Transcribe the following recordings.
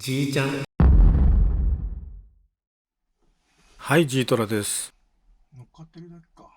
じいちゃん。はい、G トラです。乗っかってるだけか。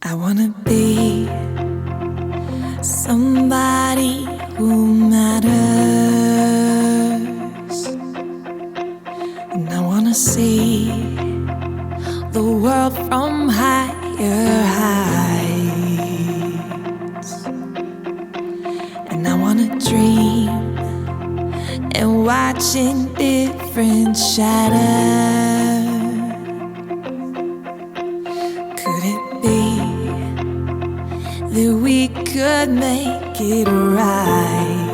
I wanna be somebody who matters, and I wanna see the world from higher heights, and I wanna dream and watch in different shadows. Could it be that we could make it right?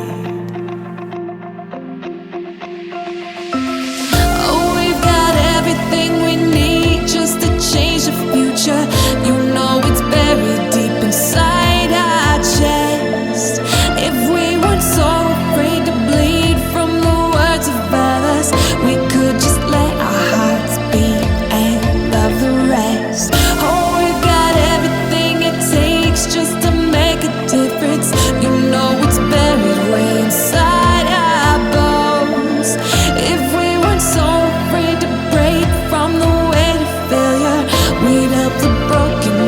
Oh, we've got everything we need just to change the future. You know it's buried deep inside our chest. If we weren't so afraid to bleed from the words of others, we could just let our hearts beat and love the rest. Oh, we've got everything it takes just to make a difference. You know it's buried way inside our bones. If we weren't so afraid to break from the weight of failure, we'd help the broken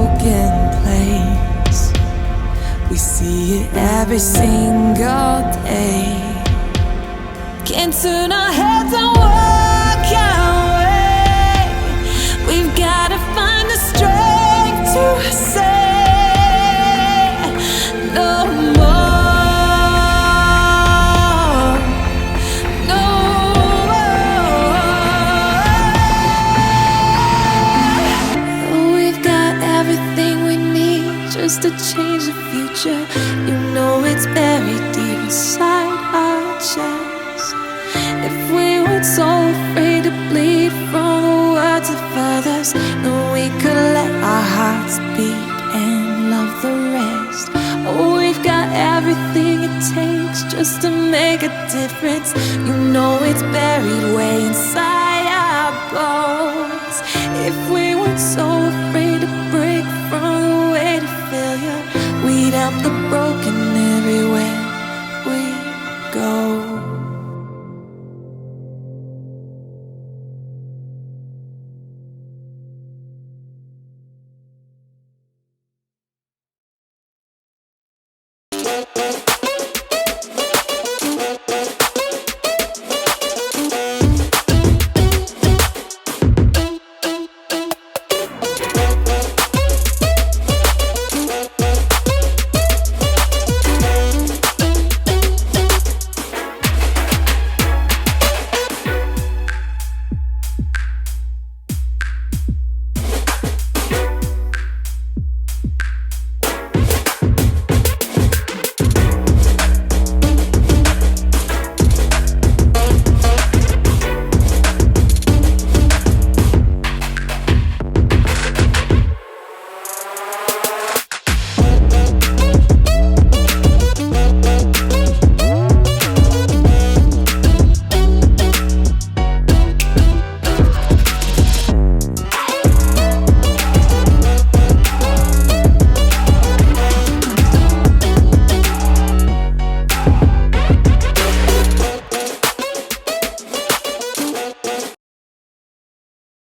broken place. We see it every single day. Can't turn our heads and walk away. We've gotta find the strength to say no more. Just to change the future, you know it's buried deep inside our chest. If we weren't so afraid to bleed from the words of others, then we could let our hearts beat and love the rest. Oh, we've got everything it takes just to make a difference. You know it's buried way inside our bones. If we weren't so